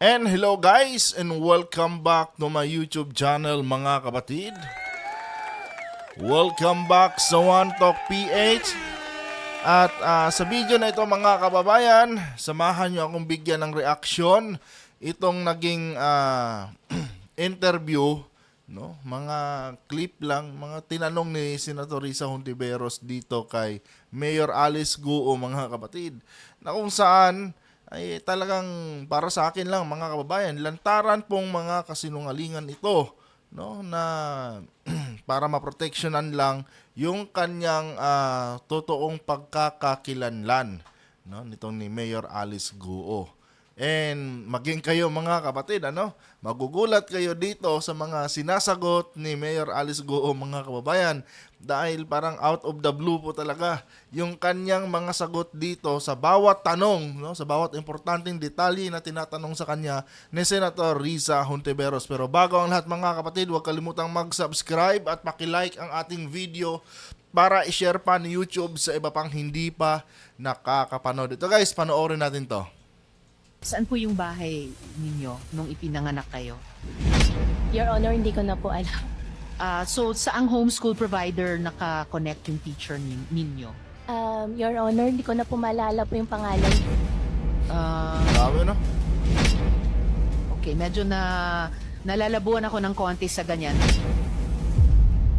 And hello guys and welcome back to my YouTube channel mga kapatid. Welcome back sa One Talk PH. At sa video na ito mga kababayan, samahan nyo akong bigyan ng reaksyon itong naging interview, no? Mga clip lang, mga tinanong ni Senator Risa Hontiveros dito kay Mayor Alice Guo mga kapatid. Na kung saan ay talagang para sa akin lang mga kababayan, lantaran pong mga kasinungalingan ito, no, na para maproteksyonan lang yung kanyang totoong pagkakakilanlan, no, nitong ni Mayor Alice Guo. And maging kayo mga kapatid, magugulat kayo dito sa mga sinasagot ni Mayor Alice Guo mga kababayan, dahil parang out of the blue po talaga yung kanyang mga sagot dito sa bawat tanong, no, sa bawat importanteng detalye na tinatanong sa kanya ni Senator Risa Hontiveros. Pero bago ang lahat mga kapatid, huwag kalimutang mag-subscribe at paki-like ang ating video para i-share pa ni YouTube sa iba pang hindi pa nakakapanood. Ito guys, panoorin natin to. Saan po yung bahay ninyo nung ipinanganak kayo? Your Honor, hindi ko na po alam. So, saang homeschool provider naka-connect yung teacher ninyo? Your Honor, hindi ko na po maalala po yung pangalan. Dami na. Okay, medyo nalalabuan ako ng konti sa ganyan.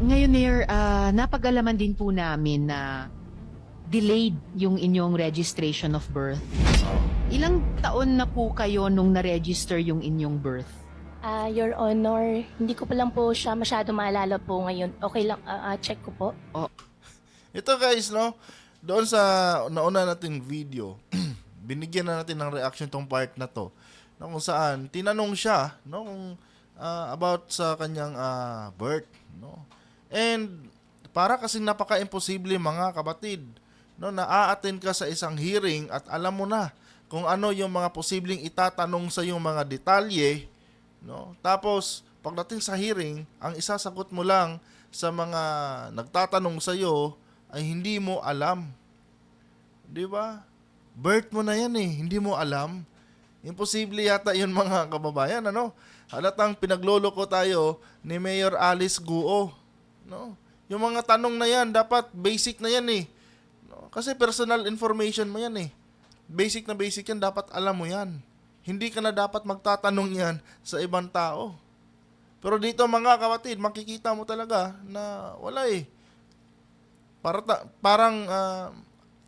Ngayon, Mayor, napag-alaman din po namin na delayed yung inyong registration of birth. Ilang taon na po kayo nung na-register yung inyong birth? Your Honor, hindi ko pa lang po siya masyado maalala po ngayon. Okay lang, check ko po. Ito guys, no, doon sa nauna nating video, binigyan na natin ng reaction tong part na to, no, kung saan tinanong siya, no, kung, about sa kanyang birth, no. And para kasing napaka-imposible mga kapatid, no, na a-attend ka sa isang hearing at alam mo na kung ano yung mga posibleng itatanong sa yung mga detalye, no? Tapos pagdating sa hearing, ang isasagot mo lang sa mga nagtatanong sa iyo ay hindi mo alam. 'Di ba? Birth mo na 'yan eh, hindi mo alam. Imposible yata 'yun mga kababayan, ano? Halatang pinagloloko tayo ni Mayor Alice Guo, no? Yung mga tanong na 'yan dapat basic na 'yan eh. No? Kasi personal information mo 'yan eh. Basic na basic yan, dapat alam mo yan. Hindi ka na dapat magtatanong yan sa ibang tao. Pero dito mga kapatid, makikita mo talaga na wala eh. Parang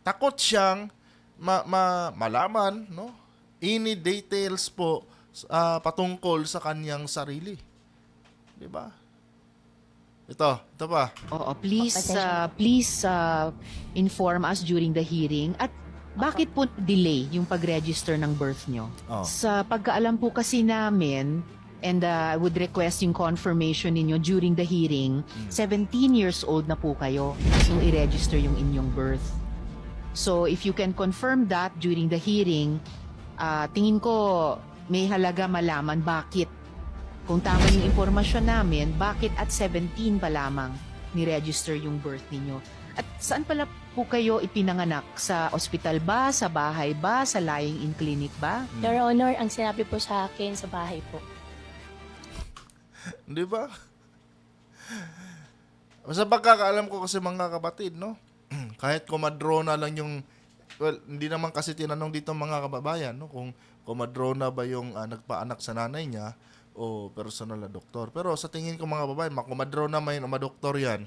takot siyang malaman, no, any details po patungkol sa kanyang sarili. 'Di ba? Ito pa. Oo, please inform us during the hearing. At bakit po delay yung pag-register ng birth nyo? Oh. Sa pagkaalam po kasi namin, and I would request yung confirmation ninyo during the hearing, 17 years old na po kayo nung i-register yung inyong birth. So if you can confirm that during the hearing, tingin ko may halaga malaman bakit. Kung tama yung informasyon namin, bakit at 17 pa lamang ni-register yung birth ninyo? At saan pala po kayo ipinanganak? Sa ospital ba? Sa bahay ba? Sa lying-in clinic ba? Your Honor, ang sinabi po sa akin sa bahay po. 'Di ba? Sa pagkakaalam ko kasi mga kapatid, no? Kahit komadrona lang yung, well, hindi naman kasi tinanong dito mga kababayan, no, kung komadrona ba yung nagpaanak sa nanay niya o personal na doktor. Pero sa tingin ko mga kababayan, makomadrona man yun o madoktor yan,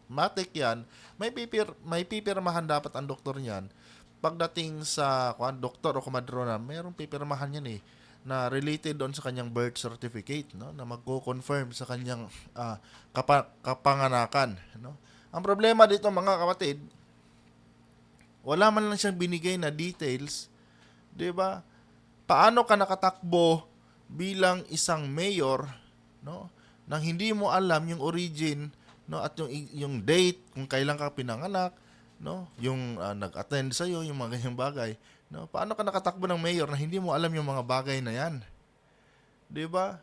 matik yan, may pipirmahan dapat ang doktor niyan. Pagdating sa doktor o komadrona, mayroong pipirmahan yan eh, na related doon sa kanyang birth certificate, no, na magko-confirm sa kanyang kapanganakan, no. Ang problema dito mga kapatid, wala man lang siyang binigay na details, 'di ba? Paano ka nakatakbo bilang isang mayor, no, nang hindi mo alam yung origin, no, at yung date kung kailan ka pinanganak, no, yung nag-attend sa iyo, yung mga ganyang bagay, no? Paano ka nakatakbo ng mayor na hindi mo alam yung mga bagay na 'yan? 'Di ba?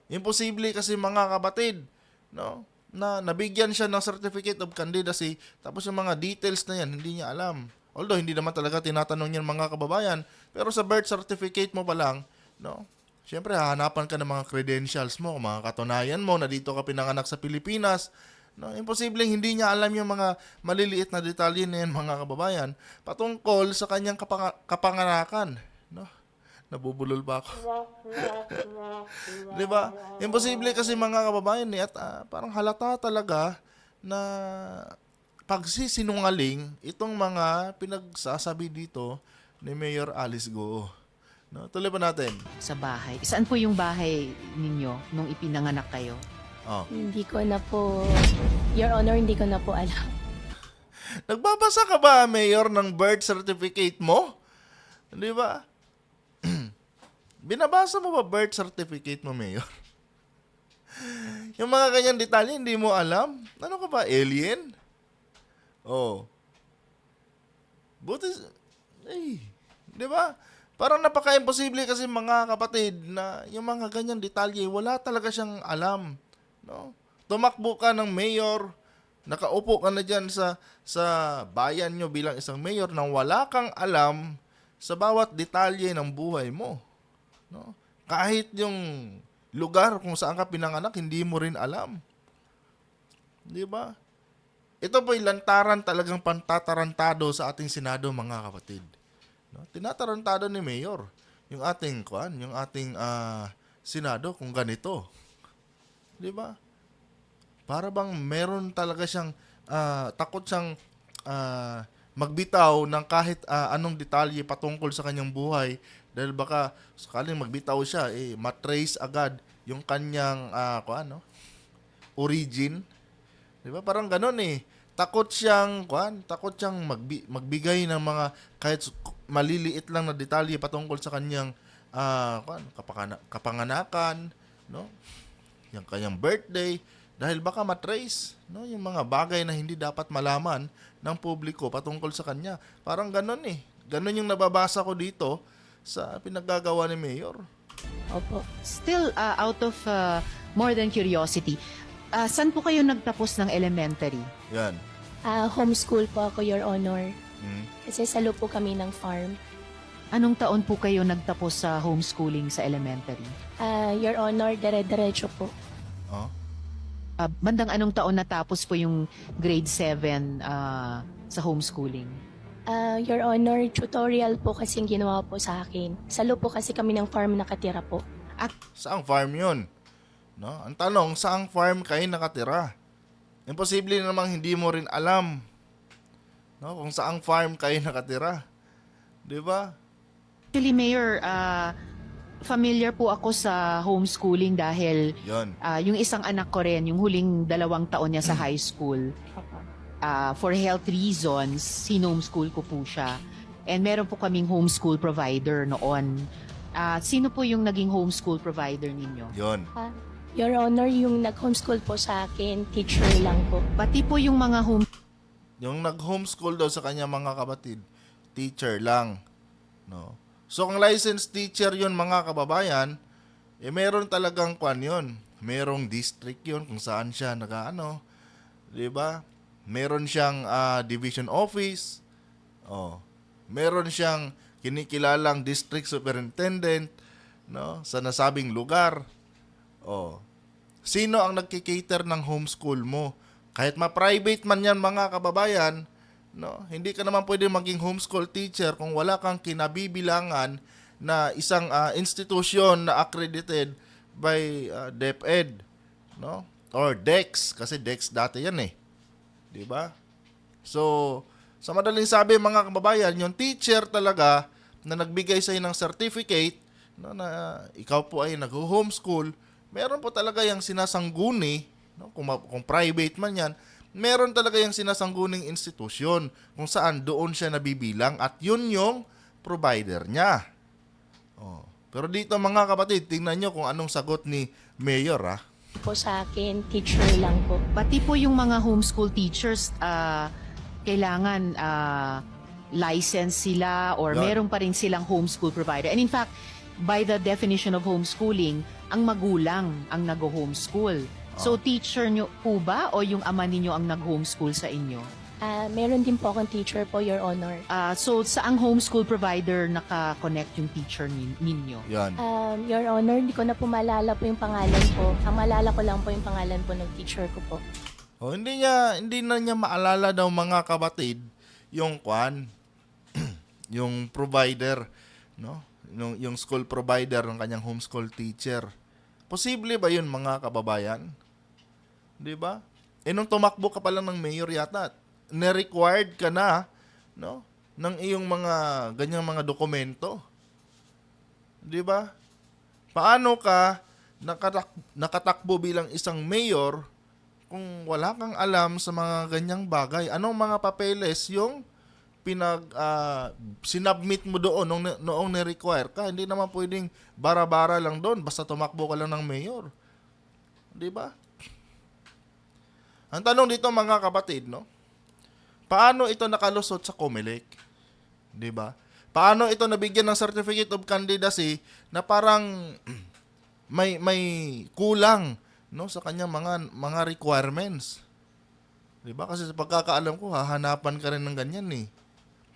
Imposible kasi mga kapatid, no, na nabigyan siya ng certificate of candidacy tapos yung mga details na 'yan hindi niya alam. Although hindi naman talaga tinatanong yan mga kababayan, pero sa birth certificate mo pa lang, no, Siyempre, hahanapan ka ng mga credentials mo, mga katunayan mo na dito ka pinanganak sa Pilipinas. No, imposibleng hindi niya alam yung mga maliliit na detalye na yan, mga kababayan, patungkol sa kanyang kapanganakan. No? Nabubulol pa ako. 'Di ba? Imposible kasi, mga kababayan, at parang halata talaga na pagsisinungaling itong mga pinagsasabi dito ni Mayor Alice Go. No, tuloy pa natin. sa bahay. Saan po yung bahay ninyo nung ipinanganak kayo? Oh. Hindi ko na po, Your Honor, hindi ko na po alam. Nagbabasa ka ba, Mayor, ng birth certificate mo? Di ba? Binabasa mo ba birth certificate mo, Mayor? Yung mga ganyang detalye, hindi mo alam? Ano ka ba, alien? Oh. Buti, di ba? Parang napaka-imposible kasi, mga kapatid, na yung mga ganyang detalye, wala talaga siyang alam. No? Tumakbo ka ng mayor, nakaupo ka na dyan sa bayan nyo bilang isang mayor nang wala kang alam sa bawat detalye ng buhay mo. No? Kahit yung lugar kung saan ka pinanganak, hindi mo rin alam. Di ba? Ito po'y lantaran talagang pantatarantado sa ating Senado, mga kapatid. No? Tinatarantado ni Mayor yung ating Senado kung ganito. 'Di ba? Para bang meron talaga siyang takot siyang magbitaw ng kahit anong detalye patungkol sa kanyang buhay, dahil baka sakaling magbitaw siya, matrace agad yung kanyang origin. 'Di ba? Parang ganoon eh. Takot siyang magbigay ng mga kahit maliliit lang na detalye patungkol sa kanyang kapanganakan, no? Yung kanyang birthday, dahil baka matrace, no, yung mga bagay na hindi dapat malaman ng publiko patungkol sa kanya. Parang ganoon eh. Ganon yung nababasa ko dito sa pinaggagawa ni Mayor. Opo. Still, out of more than curiosity, saan po kayo nagtapos ng elementary? Yan. Homeschool po ako, Your Honor. Hmm. Kasi salo po kami ng farm. Anong taon po kayo nagtapos sa homeschooling sa elementary? Your Honor, dire-diretso po. Oh. Bandang anong taon natapos po yung grade 7 sa homeschooling? Your Honor, tutorial po kasing ginawa po sa akin. Salo po kasi kami ng farm nakatira po. Saang farm yun? No? Ang tanong, saang farm kayo nakatira? Imposible namang hindi mo rin alam, no, kung saang farm kayo nakatira. 'Di ba? Actually, Mayor, familiar po ako sa homeschooling dahil Yon. yung isang anak ko rin, yung huling 2 taon niya sa high school, for health reasons, sinomeschool ko po siya. And meron po kaming homeschool provider noon. Sino po yung naging homeschool provider ninyo? Yon. Your Honor, yung nag-homeschool po sa akin, teacher lang po. Pati po yung mga Yung nag-homeschool daw sa kanya, mga kapatid, teacher lang, no. So kung licensed teacher 'yon, mga kababayan, meron talagang yun. Merong district 'yon kung saan siya nag-ano, 'di ba? Meron siyang division office. Oh. Meron siyang kinikilalang district superintendent, no, sa nasabing lugar. Oh. Sino ang nagki-cater ng homeschool mo? Kahit ma-private man 'yan, mga kababayan, no, hindi ka naman pwede maging homeschool teacher kung wala kang kinabibilangan na isang institusyon na accredited by DepEd, no, or DEX, kasi DEX dati 'yan eh. 'Di ba? So, sa madaling sabi, mga kababayan, yung teacher talaga na nagbigay sa ng certificate, no, na ikaw po ay nag-homeschool, meron po talaga yung sinasangguni, no, kung private man 'yan, meron talaga yung sinasangguning institusyon kung saan doon siya nabibilang at yun yung provider niya. Oh. Pero dito, mga kapatid, tingnan nyo kung anong sagot ni Mayor, Po sa akin, teacher lang po. Pati po yung mga homeschool teachers, kailangan license sila or Yan. meron pa rin silang homeschool provider. And in fact, by the definition of homeschooling, ang magulang ang nag-homeschool. So teacher nyo po ba o yung ama ninyo ang nag-homeschool sa inyo? Meron din po akong teacher po, Your Honor. So, saang homeschool provider naka-connect yung teacher ninyo? Yan. Your Honor, hindi ko na po maalala po yung pangalan po. Ang maalala ko lang po yung pangalan po ng teacher ko po. Hindi na niya maalala daw mga kapatid yung yung provider, no? Yung school provider ng kanyang homeschool teacher. Posible ba yun mga kababayan? 'Di ba? Nung tumakbo ka pa lang ng mayor yata, na-required ka na, no, ng iyong mga ganyang mga dokumento. 'Di ba? Paano ka nakatakbo bilang isang mayor kung wala kang alam sa mga ganyang bagay? Anong mga papeles yung sinubmit mo doon noong ni-require ka? Hindi naman pwedeng bara-bara lang doon basta tumakbo ka lang ng mayor. 'Di ba? Ang tanong dito mga kapatid, no? Paano ito nakalusot sa COMELEC? 'Di ba? Paano ito nabigyan ng certificate of candidacy na parang may kulang, no, sa kanyang mga requirements? 'Di ba? Kasi sa pagkakaalam ko, hahanapan ka rin ng ganyan eh.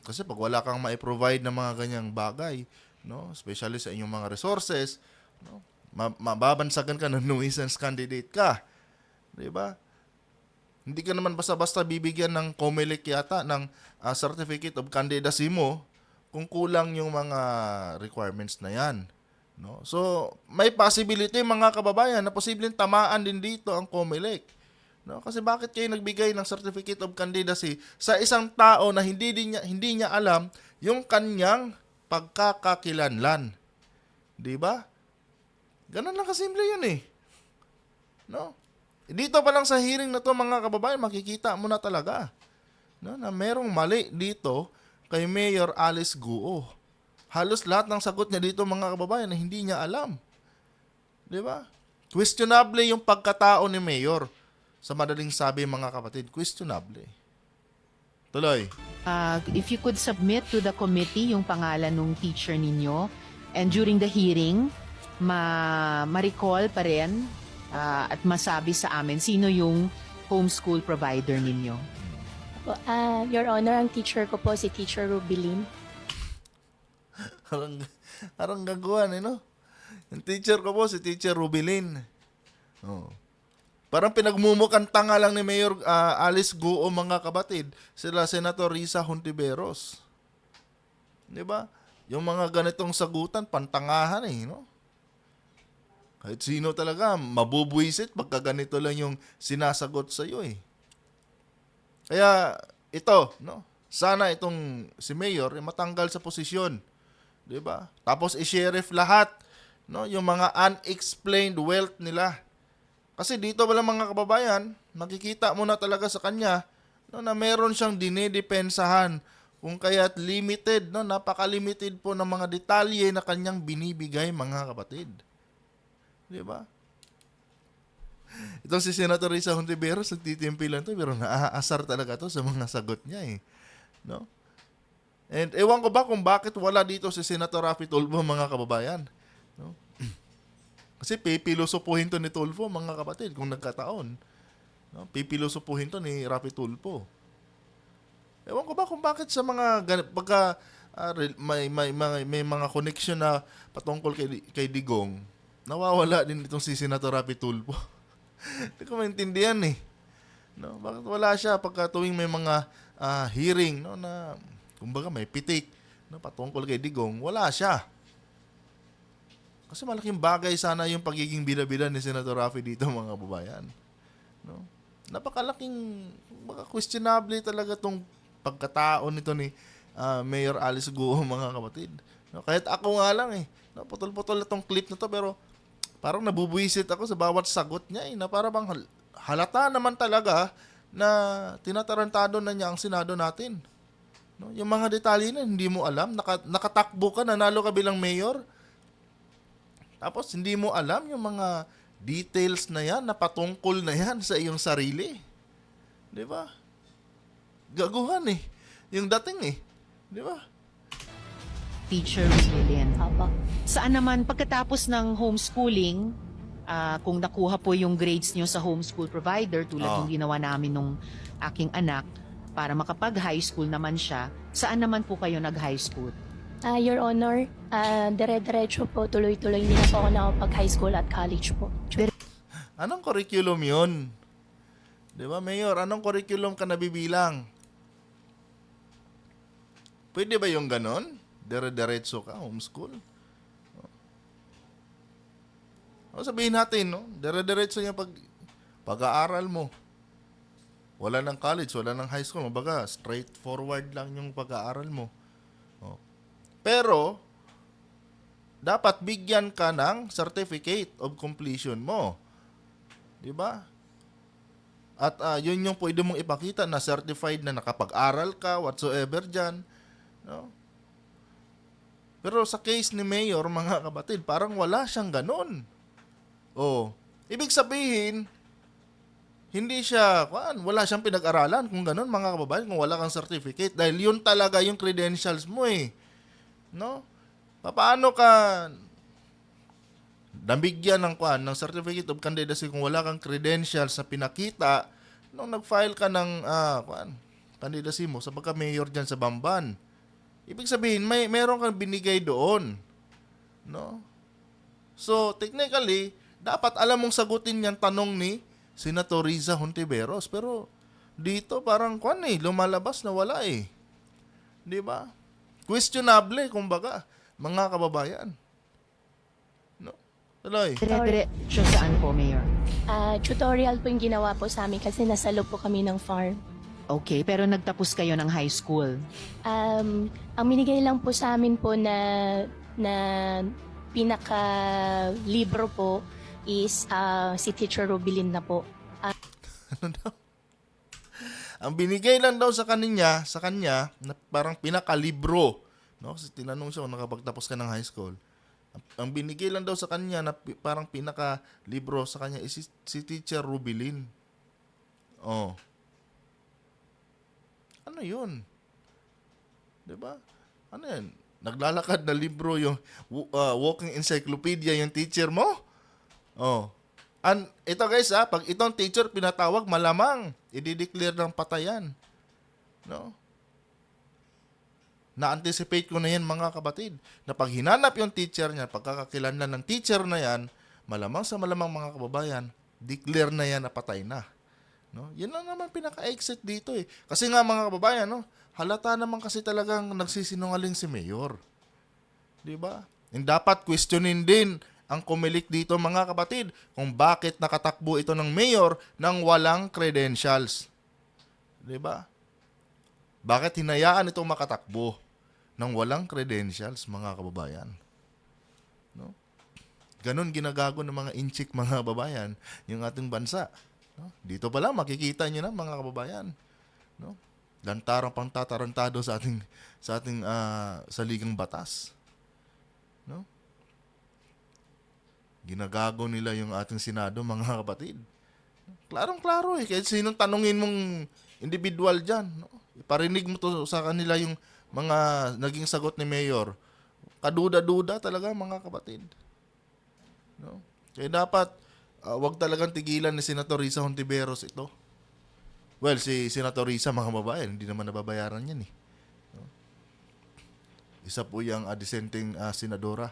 Kasi pag wala kang mai-provide ng mga ganyang bagay, no, especially sa inyong mga resources, no, mababansagan ka ng nuisance candidate ka. 'Di ba? Hindi ka naman basta-basta bibigyan ng COMELEC yata ng certificate of candidacy mo kung kulang yung mga requirements na yan, no? So, may possibility mga kababayan na posibleng tamaan din dito ang COMELEC, no? Kasi bakit kayo nagbigay ng certificate of candidacy sa isang tao na hindi niya alam yung kanyang pagkakakilanlan? 'Di ba? Ganun lang kasimple 'yun eh. No? Dito pa lang sa hearing na to mga kababayan, makikita mo na talaga, no, na merong mali dito kay Mayor Alice Guo. Halos lahat ng sagot niya dito mga kababayan na hindi niya alam. 'Di ba? Questionable yung pagkatao ni Mayor. Sa madaling sabi mga kapatid, questionable. Tuloy. If you could submit to the committee yung pangalan ng teacher ninyo, and during the hearing, ma-recall pa rin at masabi sa amin sino yung homeschool provider ninyo. Your Honor, ang teacher ko po si Teacher Rubilin. Harang gagawan no? Yung teacher ko po si Teacher Rubilin. Oh. Parang pinagmumukang tanga lang ni Mayor Alice Guo mga kapatid. Sila Senator Risa Hontiveros. 'Di ba? Yung mga ganitong sagutan pantangahan no? Kahit sino talaga mabubwisit pagka ganito lang yung sinasagot sa iyo eh. Kaya ito, no? Sana itong si Mayor matanggal sa posisyon, 'di ba? Tapos i-sheriff lahat, no, yung mga unexplained wealth nila. Kasi dito wala mga kababayan, makikita mo na talaga sa kanya, no, na meron siyang dinidepensahan kung kaya't limited, no, napaka-limited po ng mga detalye na kanyang binibigay mga kapatid. 'Di ba? Itong si Senator Risa Hontiveros, nagtitimpi lang to, pero naaasar talaga to sa mga sagot niya eh. No? And ewan ko ba kung bakit wala dito si Senator Raffy Tulfo mga kababayan. No? Kasi pipilosopuhin to ni Tulfo mga kapatid kung nagkataon. No? Pipilosopuhin to ni Raffy Tulfo. Ewan ko ba kung bakit sa mga pagka may mga connection na patungkol kay Digong, nawawala din itong si Senator Raffy Tulfo. Hindi ko maintindihan eh. No, bakit wala siya pagka tuwing may mga hearing, no, na kumbaga may pitik, no, patungkol kay Digong, wala siya. Kasi malaking bagay sana yung pagiging bida-bida ni Senator Raffy dito mga kababayan. No? Napakalaking questionable talaga tong pagkatao nito ni Mayor Alice Guo mga kapatid. No, kahit ako nga lang eh, no, putol-putol na tong clip na to, pero parang nabubuisit ako sa bawat sagot niya na para bang halata naman talaga na tinatarantado na niya ang Senado natin. No? Yung mga detalye na hindi mo alam, nakatakbo ka, nanalo ka bilang mayor, tapos hindi mo alam yung mga details na yan, na patungkol na yan sa iyong sarili. Di ba? Gaguhan eh. Yung dating eh. Di ba? Teacher Rubilin. Opo. Saan naman pagkatapos ng homeschooling, kung nakuha po yung grades nyo sa homeschool provider tulad yung ginawa namin nung aking anak, para makapag-high school naman siya. Saan naman po kayo nag-high school? Your Honor, dire-diretso po, tuloy-tuloy hindi na po ako nakapag-high school at college po. Anong curriculum yun? Di ba, Mayor? Anong curriculum ka nabibilang? Pwede ba yung ganon? Dire-diretso ka, homeschool? O sabihin natin, no? Dire-diretso yung pag-aaral mo. Wala ng college, wala ng high school. Mabaga, straightforward lang yung pag-aaral mo. O. Pero, dapat bigyan ka ng certificate of completion mo. Di ba? At yun yung pwede mong ipakita na certified na nakapag-aral ka, whatsoever dyan. No? Pero sa case ni Mayor, mga kapatid, parang wala siyang ganun. Oh, ibig sabihin, hindi siya, wala siyang pinag-aralan kung ganun, mga kababayan, kung wala kang certificate. Dahil yun talaga yung credentials mo eh. No? Paano ka nabigyan ng certificate of candidacy kung wala kang credentials na pinakita nung nag-file ka ng candidacy mo sa pagka-mayor dyan sa Bamban? Ibig sabihin, meron kang binigay doon. No? So, technically, dapat alam mong sagutin yung tanong ni Senator Riza Hontiveros. Pero, dito parang lumalabas na wala eh. Di ba? Questionable, kumbaga, mga kababayan. No? Tuloy. Dire-diretso saan po, Mayor? Tutorial po yung ginawa po sa amin kasi nasa loob po kami ng farm. Okay, pero nagtapos kayo ng high school. Ang binigay lang po sa amin po na pinaka-libro po is si Teacher Rubilin na po. Ano daw? Ang binigay lang daw sa kanya na parang pinakalibro, no? Kasi tinanong siya kung nakapagtapos ka ng high school. Ang binigay lang daw sa kanya na parang pinakalibro sa kanya is si Teacher Rubilin. Oh. Ano 'yun? 'Di ba? Ano 'yan? Naglalakad na libro yung walking encyclopedia yung teacher mo? Oh. Ito guys, pag itong teacher pinatawag, malamang i-declare ng patayan. No? Na-anticipate ko na yan, mga kapatid, na pag hinanap yung teacher niya, pagkakakilanlan ng teacher na yan, malamang sa malamang, mga kababayan, declare na yan na patay na. No? Yan lang naman pinaka-exit dito eh. Kasi nga, mga kababayan, no, halata naman kasi talagang nagsisinungaling si Mayor. 'Di ba? And dapat questionin din ang kumilik dito, mga kapatid, kung bakit nakatakbo ito ng mayor ng walang credentials. 'Di ba? Bakit hinayaan itong makatakbo ng walang credentials, mga kababayan? No? Ganon ginagago ng mga inchik, mga kababayan, yung ating bansa. No? Dito pa lang makikita niyo na, mga kababayan. No? Lantarang pang tatarantado sa ating saligang batas. No? Ginagago nila yung ating Senado, mga kapatid. Klarong-klaro eh. Kahit sinong tanungin mong individual dyan, no? Iparinig mo to sa kanila yung mga naging sagot ni Mayor. Kaduda-duda talaga, mga kapatid. No? Kaya dapat, wag talagang tigilan ni Senator Riza Hontiveros ito. Well, si Senator Riza, mga babae, hindi naman nababayaran yan eh. No? Isa po yung dissenting senadora.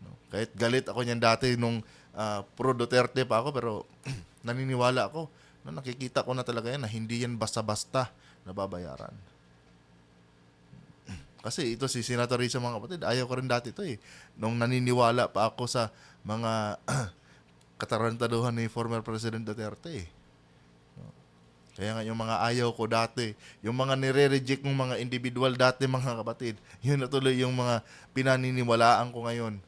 No? Kahit galit ako niyan dati nung pro Duterte pa ako, pero naniniwala ako. No, nakikita ko na talaga yan na hindi yan basta-basta nababayaran. Kasi ito si Senator Riza, mga kapatid, ayaw ko rin dati ito eh. Nung naniniwala pa ako sa mga katarantaduhan ni former President Duterte eh. No? Kaya nga yung mga ayaw ko dati, yung mga nire-reject ng mga individual dati, mga kapatid, yun na tuloy yung mga pinaniniwalaan ko ngayon.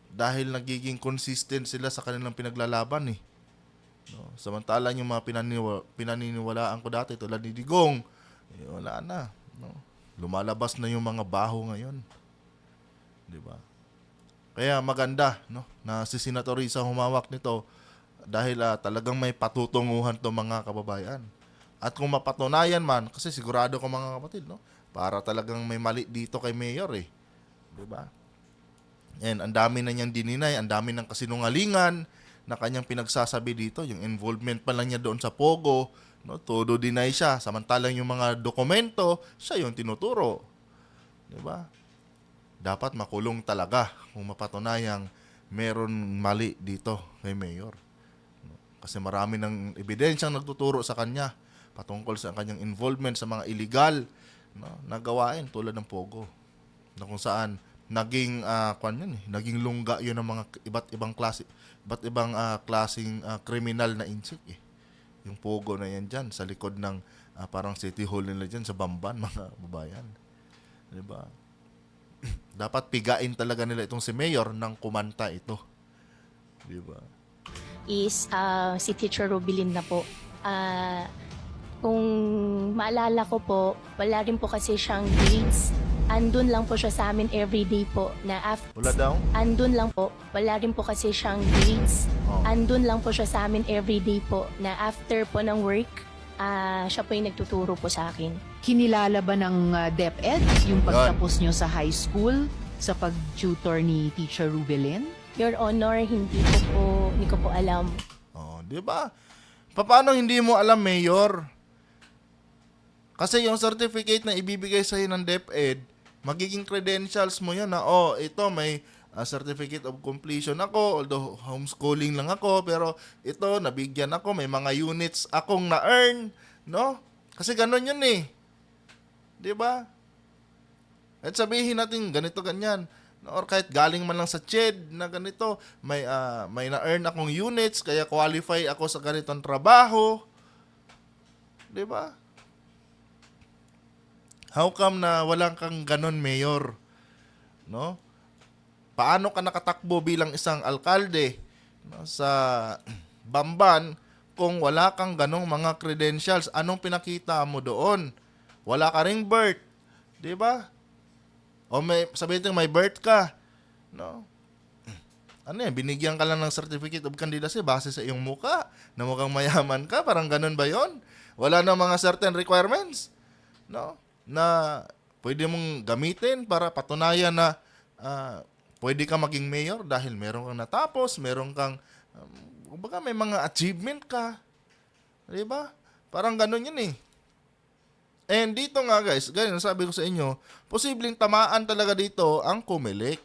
Dahil nagiging consistent sila sa kanilang pinaglalaban eh. No? Samantalang yung mga pinaniniwalaan ko dati, tulad ni Digong, wala na. No? Lumalabas na yung mga baho ngayon. Di ba? Kaya maganda, no, na si Senator Riza humawak nito dahil talagang may patutunguhan to, mga kababayan. At kung mapatunayan man, kasi sigurado ko, mga kapatid, no, para talagang may mali dito kay Mayor eh. Di ba? And ang dami na niyang dininay, ang dami ng kasinungalingan na kanyang pinagsasabi dito, yung involvement pa lang niya doon sa Pogo, No, todo deny siya. Samantalang yung mga dokumento, siya yung tinuturo. 'Di ba? Dapat makulong talaga kung mapatunayang meron mali dito kay Mayor. Kasi marami ng ebidensyang nagtuturo sa kanya patungkol sa kanyang involvement sa mga illegal, no, na gawain tulad ng Pogo. Na kung saan naging naging lungga 'yun ng mga iba't ibang klaseng kriminal na inchik eh. Yung Pogo na yan diyan sa likod ng parang city hall nila diyan sa Bamban, mga babayan. 'Di ba? Dapat pigain talaga nila itong si Mayor ng kumanta ito. 'Di ba? Is si Teacher Rubilin na po. Kung maalala ko po, wala rin po kasi siyang grades. Andun lang po siya sa amin everyday po na Wala daw? Andun lang po. Wala rin po kasi siyang grades. Oh. Andun lang po siya sa amin everyday po na after po ng work, siya po yung nagtuturo po sa akin. Kinilala ba ng DepEd yung pagtapos nyo sa high school sa pag-tutor ni Teacher Rubilin? Your Honor, hindi ko po alam. Oh, 'di ba? Paano hindi mo alam, Mayor? Kasi yung certificate na ibibigay sa ng DepEd, magiging credentials mo 'yan na ito may certificate of completion ako, although homeschooling lang ako, pero ito nabigyan ako, may mga units akong na-earn, no? Kasi gano'n 'yun eh. 'Di ba? At sabihin natin ganito ganyan, or kahit galing man lang sa CHED na ganito, may na-earn akong units kaya qualify ako sa ganitong trabaho. 'Di ba? How come na walang kang ganon, Mayor? No? Paano ka nakatakbo bilang isang alkalde, no, sa Bamban kung wala kang ganong mga credentials? Anong pinakita mo doon? Wala ka ring birth, 'di ba? O sabihin may birth ka, no? Ano yan, binigyan ka lang ng certificate of candidacy base sa iyong muka, na mukhang mayaman ka, parang ganun ba yon? Wala na mga certain requirements, no? Na pwede mong gamitin para patunayan na pwede ka maging mayor dahil meron kang natapos, meron kang, kumbaga may mga achievement ka, di ba? Parang ganun yun eh. And dito nga guys, ganyan sabi ko sa inyo, posibleng tamaan talaga dito ang COMELEC.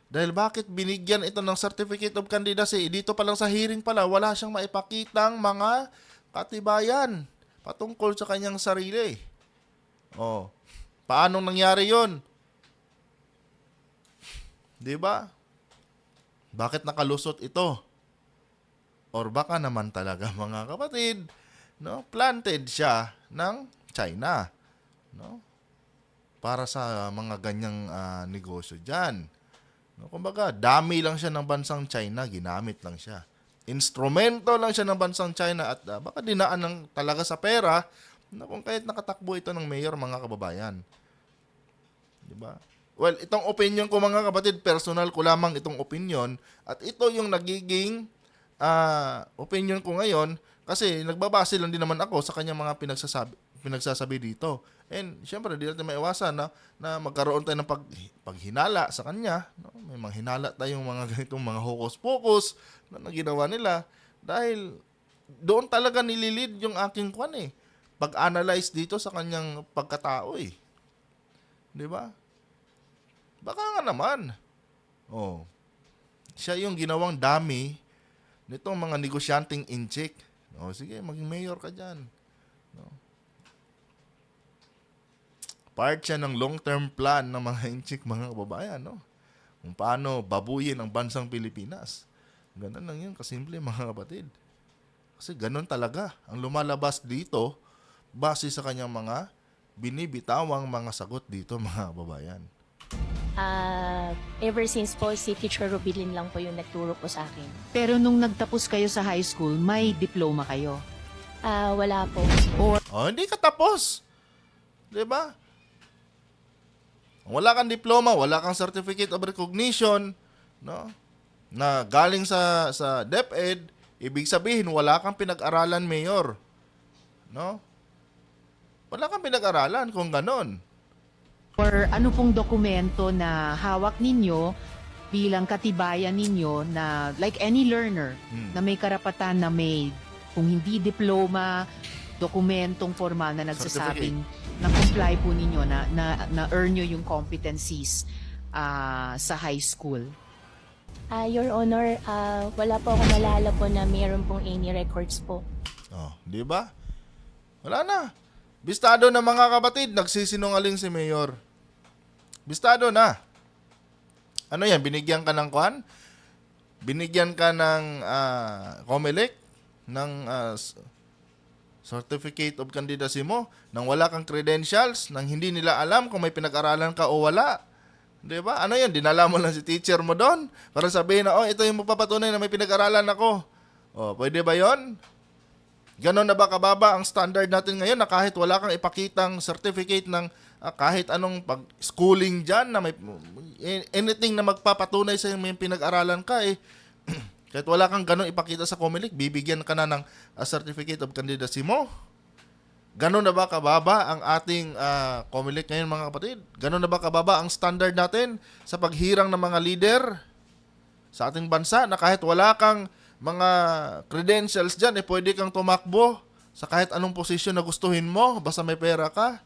Dahil bakit binigyan ito ng certificate of candidacy? Dito pa lang sa hearing pala, wala siyang maipakitang mga katibayan patungkol sa kanyang sarili. Oh, paano nangyari yon? 'Di ba? Bakit nakalusot ito? Or baka naman talaga mga kapatid, no, planted siya ng China, no? Para sa mga ganyang negosyo diyan. No, kumbaga, dami lang siya ng bansang China, ginamit lang siya. Instrumento lang siya ng bansang China at baka dinaan lang talaga sa pera na kung kahit nakatakbo ito ng mayor, mga kababayan. 'Di ba? Well, itong opinion ko mga kapatid, personal ko lamang itong opinion at ito yung nagiging opinion ko ngayon kasi nagbabase lang din naman ako sa kanyang mga pinagsasabi dito. And syempre, di natin maiwasan na magkaroon tayo ng paghinala sa kanya. No? May mga hinala tayong mga ganitong mga hokus-pokus na ginawa nila dahil doon talaga nililid yung aking pag-analyze dito sa kanyang pagkatao eh. 'Di ba? Baka nga naman. Oh. Siya yung ginawang dami nitong mga negosyanteng inchik. Oh, sige, maging mayor ka diyan. No? Part siya ng long-term plan ng mga inchik, mga kababayan, no? Kung paano babuyin ang bansang Pilipinas. Ganun lang yun, kasimple mga kapatid. Kasi ganun talaga ang lumalabas dito base sa kanyang mga binibitawang mga sagot dito, mga kababayan. Ever since po, si Teacher Rubilin lang po yung nagturo po sa akin. Pero nung nagtapos kayo sa high school, may diploma kayo? Wala po. Hindi ka tapos. 'Di ba? Wala kang diploma, wala kang certificate of recognition, no? Na galing sa DepEd, ibig sabihin wala kang pinag-aralan, Mayor. No? Wala kang pinag-aralan kung ganon. Or ano pong dokumento na hawak ninyo bilang katibayan ninyo na like any learner na may karapatan na may kung hindi diploma, dokumentong formal na nagsasabing na comply po ninyo na earn nyo yung competencies sa high school? Your Honor, wala po ako nalala po na mayroon pong any records po. Oh, di ba? Wala na. Bistado na mga kapatid, nagsisinungaling si Mayor. Bistado na. Ano yan, binigyan ka ng kwan? Binigyan ka ng COMELEC, ng Certificate of Candidacy mo, nang wala kang credentials, nang hindi nila alam kung may pinag-aralan ka o wala. Di ba? Ano yan, dinala mo lang si teacher mo doon para sabihin na, oh, ito yung mapapatunay na may pinag-aralan ako. Oh, pwede ba yon? Ganon na ba kababa ang standard natin ngayon na kahit wala kang ipakitang certificate ng kahit anong pag-schooling dyan na may anything na magpapatunay sa may pinag-aralan ka kahit wala kang ganon ipakita sa COMELEC, bibigyan ka na ng certificate of candidacy mo. Ganon na ba kababa ang ating COMELEC ngayon mga kapatid? Ganon na ba kababa ang standard natin sa paghirang ng mga leader sa ating bansa na kahit wala kang mga credentials dyan, pwede kang tumakbo sa kahit anong posisyon na gustuhin mo, basta may pera ka.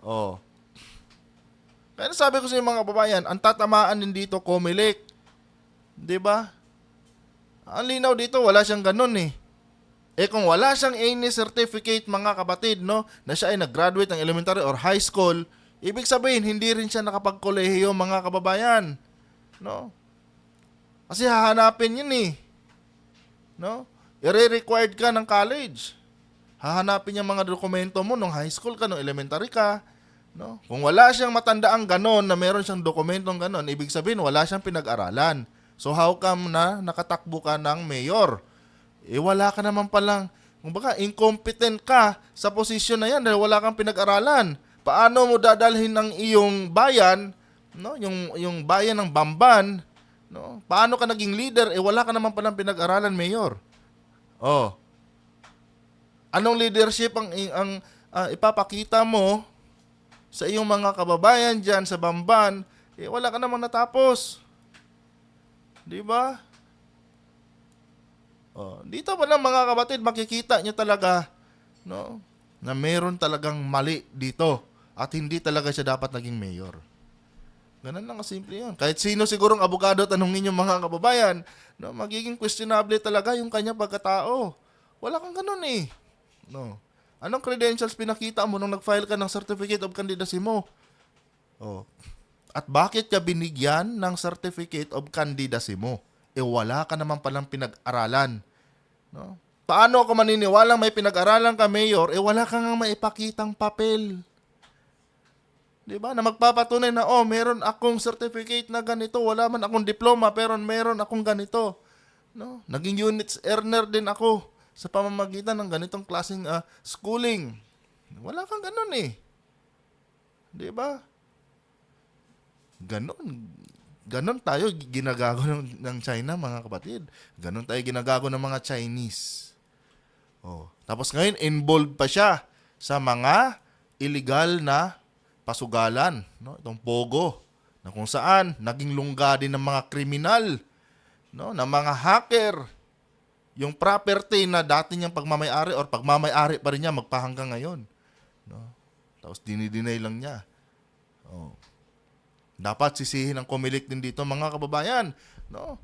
Oh. Kaya sabi ko sa mga kababayan, ang tatamaan din dito, COMELEC. Di ba? Ang linaw dito, wala siyang ganun kung wala siyang any certificate mga kapatid, no, na siya ay nag-graduate ng elementary or high school, ibig sabihin, hindi rin siya nakapagkolehiyo mga kababayan. No? Kasi hahanapin yun no? I-required ka ng college. Hahanapin niya mga dokumento mo nung high school ka, nung elementary ka, no? Kung wala siyang matandaang ganon na meron siyang dokumentong ganon, ibig sabihin wala siyang pinag-aralan. So how come na nakatakbo ka ng mayor? Wala ka naman palang, kumbaga incompetent ka sa posisyon na yan dahil wala kang pinag-aralan. Paano mo dadalhin ng iyong bayan, no? Yung bayan ng Bamban, no? Paano ka naging leader? Wala ka naman palang pinag-aralan, mayor. Oh. Anong leadership ang ipapakita mo sa iyong mga kababayan diyan sa Bamban? Wala ka namang natapos. 'Di ba? Oh, dito pa lang mga kapatid, makikita niyo talaga, no, na meron talagang mali dito at hindi talaga siya dapat naging mayor. Ganun lang kasimple yun. Kahit sino sigurong abogado tanungin yung mga kababayan, no, magiging questionable talaga yung kanya pagkatao. Wala kang ganun No. Anong credentials pinakita mo nung nag-file ka ng Certificate of Candidacy mo? Oh. At bakit ka binigyan ng Certificate of Candidacy mo? Wala ka naman palang pinag-aralan. No? Paano ako maniniwalang may pinag-aralan ka, mayor, wala ka nga maipakitang papel? Diba? Na magpapatunay na, meron akong certificate na ganito, wala man akong diploma, pero meron akong ganito. No? Naging units earner din ako sa pamamagitan ng ganitong klaseng schooling. Wala kang ganun Diba? Ganon tayo ginagago ng China, mga kapatid. Ganon tayo ginagago ng mga Chinese. Tapos ngayon, involved pa siya sa mga illegal na pasugalan, no? Itong pogo, na kung saan naging lungga din ng mga kriminal, no? Ng mga hacker, yung property na dati niyang pagmamay-ari or pagmamay-ari pa rin niya magpahanggang ngayon, no? Tapos dinidinay lang niya. Dapat sisihin ang COMELEC din dito, mga kababayan, no?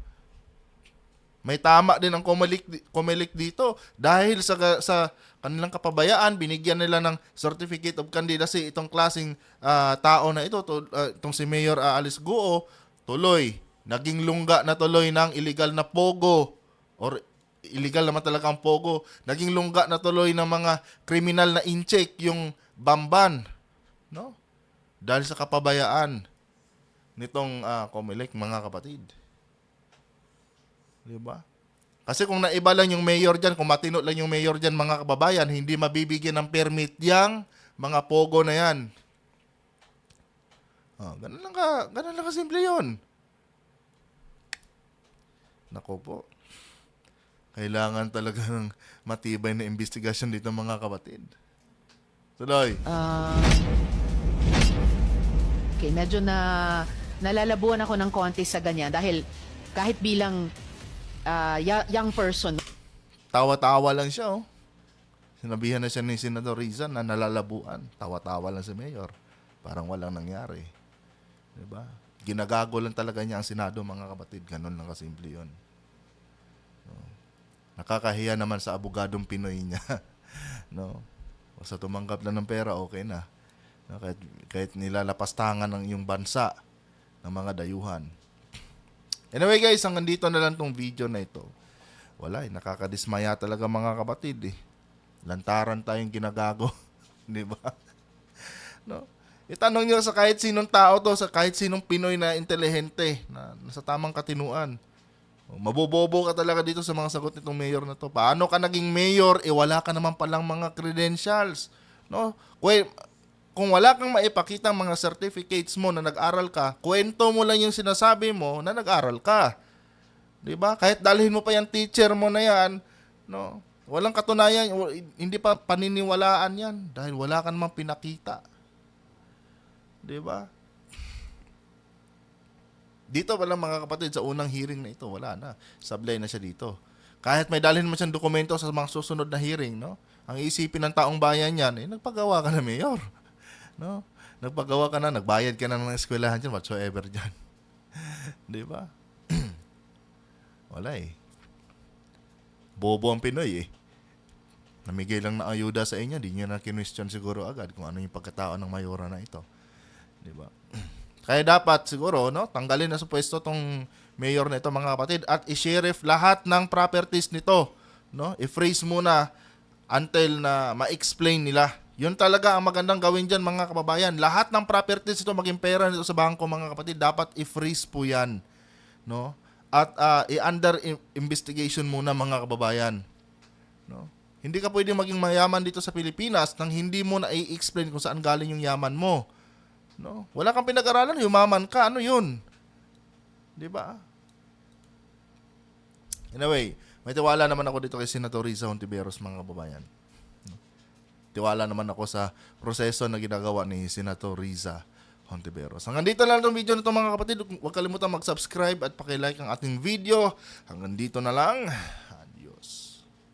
May tama din ang COMELEC dito dahil sa kanilang kapabayaan, binigyan nila ng Certificate of Candidacy itong klaseng tao na ito, itong si Mayor Alice Guo, tuloy, naging lungga na tuloy ng illegal na pogo or illegal naman talaga ang pogo, naging lungga na tuloy ng mga kriminal na incheck yung Bamban, no? Dahil sa kapabayaan nitong COMELEC, mga kapatid. Diba? Kasi kung naiba lang yung mayor dyan, kung matino lang yung mayor dyan, mga kababayan, hindi mabibigyan ng permit yang mga pogo na yan. Ganun lang kasimple yun. Nako po. Kailangan talaga ng matibay na investigasyon dito, mga kapatid. Tuloy. Okay, medyo nalalabuan ako ng konti sa ganyan dahil kahit bilang young person, Tawa-tawa lang siya, Sinabihan na siya ni Senador Riza na nalalabuan. Tawa-tawa lang si Mayor. Parang walang nangyari. Diba? Ginagago lang talaga niya ang Senado, mga kapatid. Ganun lang kasimple yun. No? Nakakahiya naman sa abogadong Pinoy niya. No? Basta tumanggap lang ng pera, okay na. No? Kahit nilalapastangan ng iyong bansa ng mga dayuhan. Anyway guys, hanggang dito na lang tong video na ito. Wala nakakadismaya talaga mga kapatid eh. Lantaran tayong ginagago. Di ba? No? Itanong nyo sa kahit sinong tao to, sa kahit sinong Pinoy na intelihente, na nasa tamang katinuan. Mabobobo ka talaga dito sa mga sagot nitong mayor na to. Paano ka naging mayor? Wala ka naman palang mga credentials. No? Kung wala kang maipakita mga certificates mo na nag-aral ka, kwento mo lang yung sinasabi mo na nag-aral ka. 'Di ba? Kahit dalhin mo pa yung teacher mo na yan, no? Walang katunayan, hindi pa paniniwalaan 'yan dahil wala ka namang pinakita. 'Di ba? Dito pala mga kapatid sa unang hearing na ito, wala na. Sablay na siya dito. Kahit may dalhin mo siyang dokumento sa mga susunod na hearing, no? Ang iisipin ng taong bayan yan, nagpagawa ka na mayor. No? Nagpagawa ka na, nagbayad ka na ng eskwelahan dyan, whatsoever dyan. Di ba? Wala eh. Bobo ang Pinoy eh. Namigay lang na ayuda sa inyo, di nyo na kinwestiyon siguro agad kung ano yung pagkatao ng mayora na ito. Di ba? Kaya dapat siguro, no, tanggalin na sa pwesto tong mayor na ito mga kapatid at i-sheriff lahat ng properties nito, no? I-freeze muna until na ma-explain nila. Yun talaga ang magandang gawin diyan mga kababayan. Lahat ng properties ito maging pera nito sa bangko mga kapatid, dapat i-freeze po 'yan, no? At i-under investigation muna mga kababayan, no? Hindi ka pwedeng maging mayaman dito sa Pilipinas nang hindi mo na i-explain kung saan galing yung yaman mo. No? Wala kang pinag-aralan, yumaman ka, ano yun? 'Di ba? Anyway, may tiwala naman ako dito kay Senator Riza Hontiveros mga kababayan. Tiwala naman ako sa proseso na ginagawa ni Senator Riza Hontiveros. Hanggang dito na lang itong video na ito mga kapatid. Huwag kalimutan mag-subscribe at pakilike ang ating video. Hanggang dito na lang.